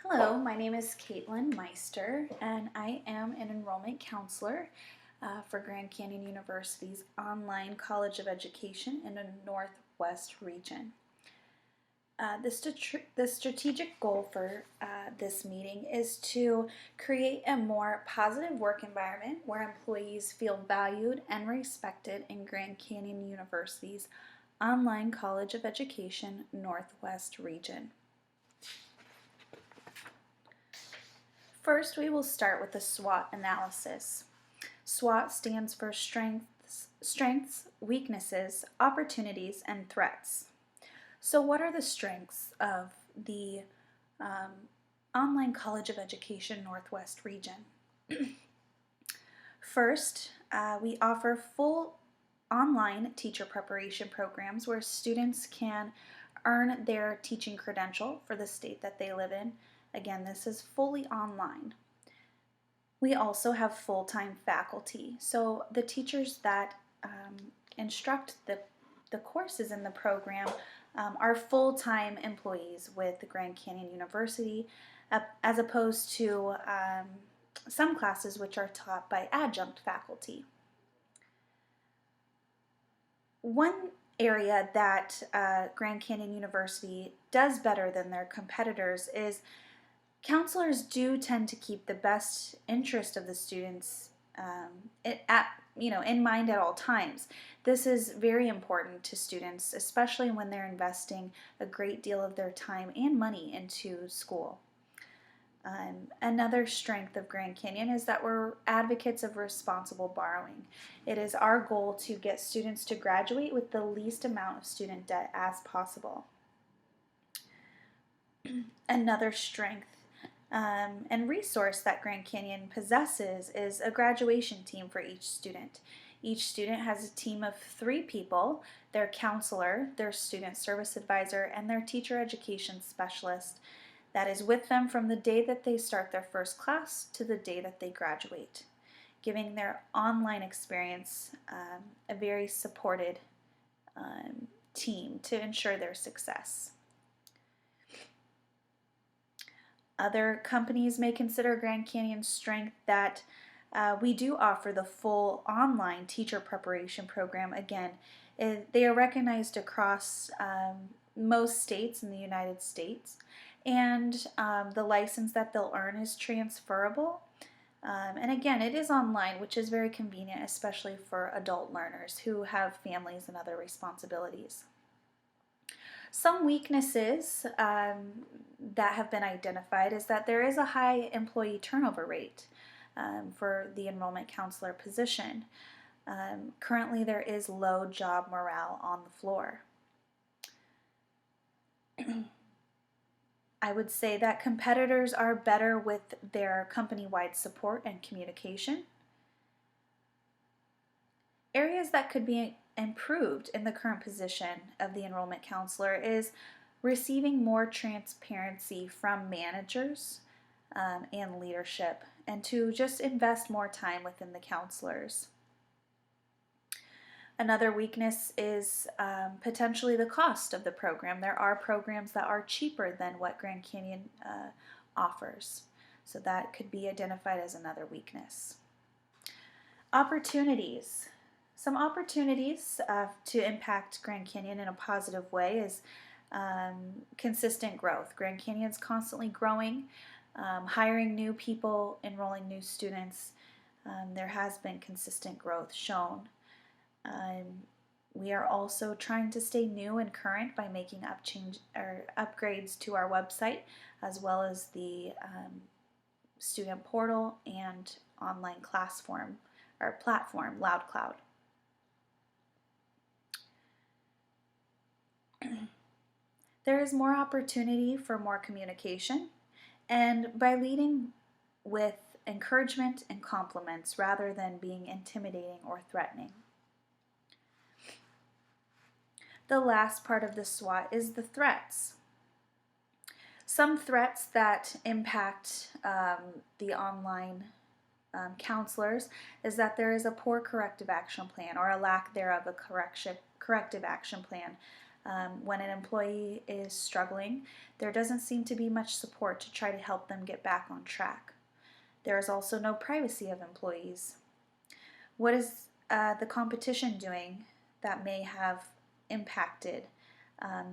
Hello, my name is Caitlin Meister, and I am an enrollment counselor for Grand Canyon University's online College of Education in the Northwest region. The strategic goal for this meeting is to create a more positive work environment where employees feel valued and respected in Grand Canyon University's online College of Education Northwest region. First, we will start with the SWOT analysis. SWOT stands for strengths, weaknesses, opportunities, and threats. So what are the strengths of the Online College of Education Northwest region? First, we offer full online teacher preparation programs where students can earn their teaching credential for the state that they live in. Again, this is fully online. We also have full-time faculty. So the teachers that instruct the courses in the program are full-time employees with the Grand Canyon University, as opposed to some classes which are taught by adjunct faculty. One area that Grand Canyon University does better than their competitors is counselors do tend to keep the best interest of the students in mind at all times. This is very important to students, especially when they're investing a great deal of their time and money into school. Another strength of Grand Canyon is that we're advocates of responsible borrowing. It is our goal to get students to graduate with the least amount of student debt as possible. Another strength and resource that Grand Canyon possesses is a graduation team for each student. Each student has a team of 3 people: their counselor, their student service advisor, and their teacher education specialist that is with them from the day that they start their first class to the day that they graduate, giving their online experience a very supported team to ensure their success. Other companies may consider Grand Canyon's strength that we do offer the full online teacher preparation program. Again, they are recognized across most states in the United States, and the license that they'll earn is transferable. And again, it is online, which is very convenient, especially for adult learners who have families and other responsibilities. Some weaknesses that have been identified is that there is a high employee turnover rate for the enrollment counselor position. Currently, there is low job morale on the floor. I would say that competitors are better with their company-wide support and communication. Areas that could be improved in the current position of the enrollment counselor is receiving more transparency from managers and leadership, and to just invest more time within the counselors. Another weakness is potentially the cost of the program. There are programs that are cheaper than what Grand Canyon offers, so that could be identified as another weakness. Opportunities. Some opportunities to impact Grand Canyon in a positive way is consistent growth. Grand Canyon is constantly growing, hiring new people, enrolling new students. There has been consistent growth shown. We are also trying to stay new and current by making upgrades to our website, as well as the student portal and online platform, LoudCloud. There is more opportunity for more communication, and by leading with encouragement and compliments rather than being intimidating or threatening. The last part of the SWOT is the threats. Some threats that impact the online counselors is that there is a poor corrective action plan, or a lack thereof a corrective action plan When an employee is struggling, there doesn't seem to be much support to try to help them get back on track. There is also no privacy of employees. What is the competition doing that may have impacted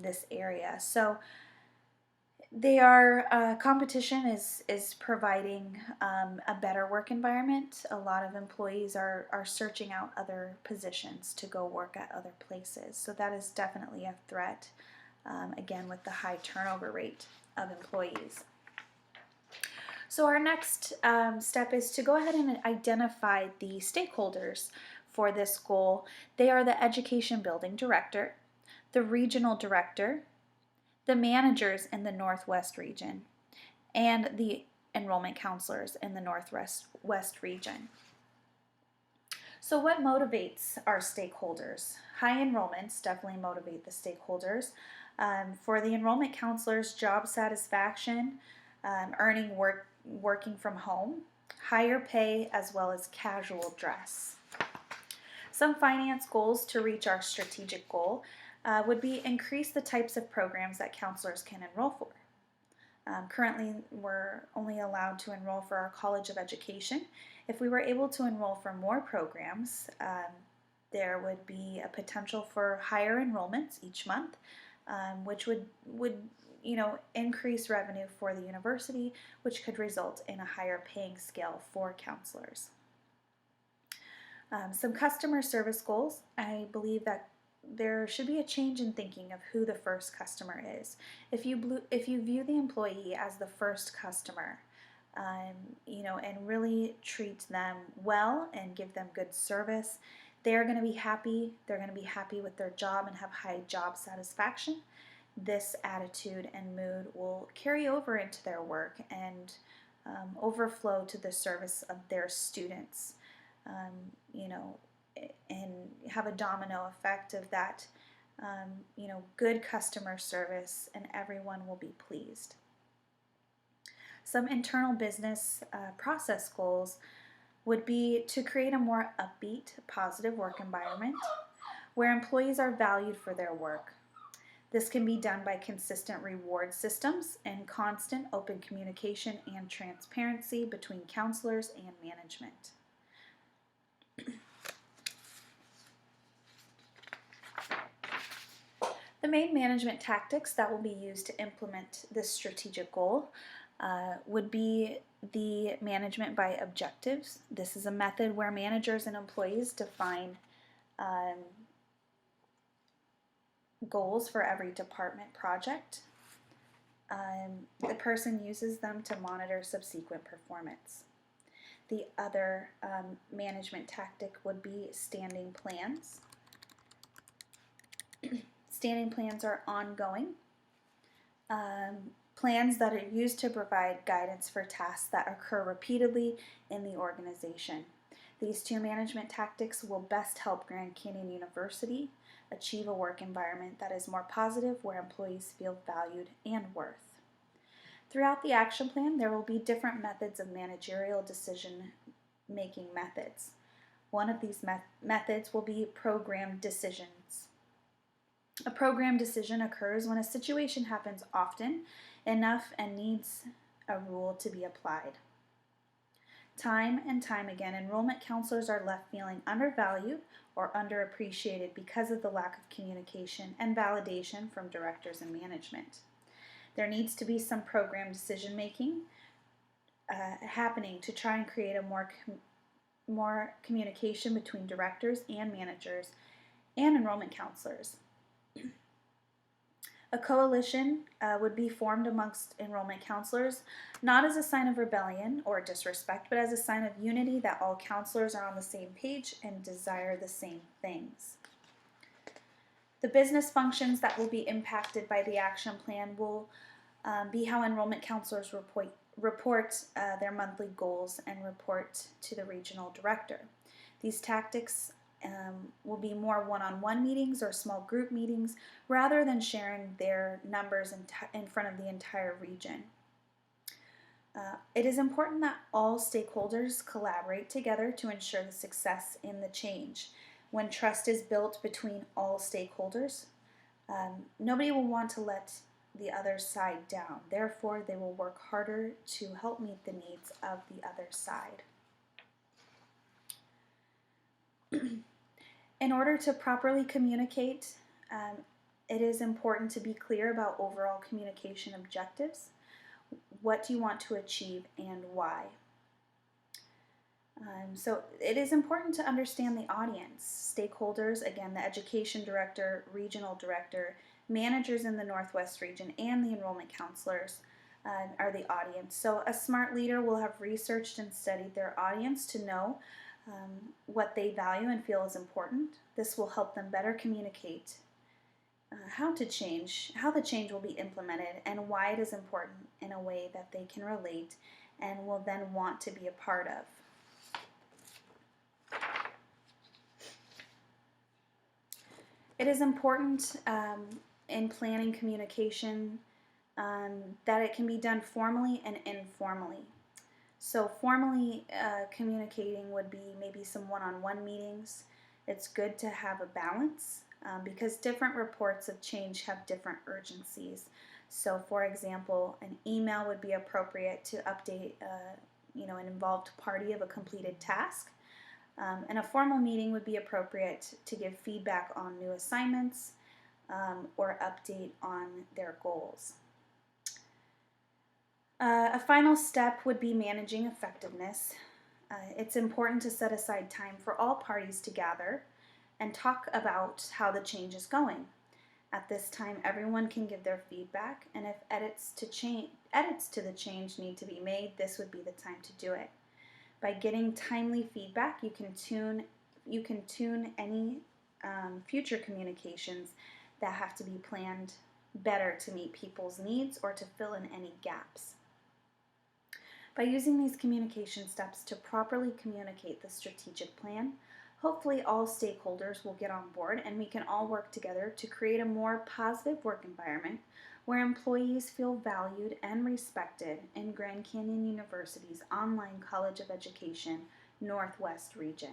this area? So competition is providing a better work environment. A lot of employees are searching out other positions to go work at other places. So that is definitely a threat, again, with the high turnover rate of employees. So our next step is to go ahead and identify the stakeholders for this goal. They are the education building director, the regional director, the managers in the Northwest region, and the enrollment counselors in the Northwest region. So what motivates our stakeholders? High enrollments definitely motivate the stakeholders. For the enrollment counselors, job satisfaction, working from home, higher pay, as well as casual dress. Some finance goals to reach our strategic goal would be increase the types of programs that counselors can enroll for. Currently, we're only allowed to enroll for our College of Education. If we were able to enroll for more programs, there would be a potential for higher enrollments each month, which would increase revenue for the university, which could result in a higher paying scale for counselors. Some customer service goals. I believe that there should be a change in thinking of who the first customer is. If you view the employee as the first customer, and really treat them well and give them good service, they're going to be happy. They're going to be happy with their job and have high job satisfaction. This attitude and mood will carry over into their work and overflow to the service of their students. And have a domino effect of that, good customer service, and everyone will be pleased. Some internal business process goals would be to create a more upbeat, positive work environment where employees are valued for their work. This can be done by consistent reward systems and constant open communication and transparency between counselors and management. The main management tactics that will be used to implement this strategic goal would be the management by objectives. This is a method where managers and employees define goals for every department project. The person uses them to monitor subsequent performance. The other management tactic would be standing plans. Standing plans are ongoing plans that are used to provide guidance for tasks that occur repeatedly in the organization. These two management tactics will best help Grand Canyon University achieve a work environment that is more positive, where employees feel valued and worth. Throughout the action plan, there will be different methods of managerial decision-making methods. One of these methods will be program decisions. A program decision occurs when a situation happens often enough and needs a rule to be applied. Time and time again, enrollment counselors are left feeling undervalued or underappreciated because of the lack of communication and validation from directors and management. There needs to be some program decision making happening to try and create a more communication between directors and managers and enrollment counselors. A coalition would be formed amongst enrollment counselors, not as a sign of rebellion or disrespect, but as a sign of unity, that all counselors are on the same page and desire the same things. The business functions that will be impacted by the action plan will be how enrollment counselors report their monthly goals and report to the regional director. These tactics will be more one-on-one meetings or small group meetings rather than sharing their numbers in front of the entire region. It is important that all stakeholders collaborate together to ensure the success in the change. When trust is built between all stakeholders, Nobody will want to let the other side down. Therefore, they will work harder to help meet the needs of the other side. In order to properly communicate, it is important to be clear about overall communication objectives. What do you want to achieve and why? So it is important to understand the audience, stakeholders, again, the education director, regional director, managers in the Northwest region, and the enrollment counselors are the audience. So a smart leader will have researched and studied their audience to know what they value and feel is important. This will help them better communicate how the change will be implemented and why it is important in a way that they can relate and will then want to be a part of. It is important in planning communication that it can be done formally and informally. So formally communicating would be maybe some one-on-one meetings. It's good to have a balance because different reports of change have different urgencies. So for example, an email would be appropriate to update an involved party of a completed task. And a formal meeting would be appropriate to give feedback on new assignments or update on their goals. A final step would be managing effectiveness. It's important to set aside time for all parties to gather and talk about how the change is going. At this time, everyone can give their feedback, and if edits to the change need to be made, this would be the time to do it. By getting timely feedback, you can tune any future communications that have to be planned better to meet people's needs or to fill in any gaps. By using these communication steps to properly communicate the strategic plan, hopefully all stakeholders will get on board and we can all work together to create a more positive work environment where employees feel valued and respected in Grand Canyon University's online College of Education Northwest region.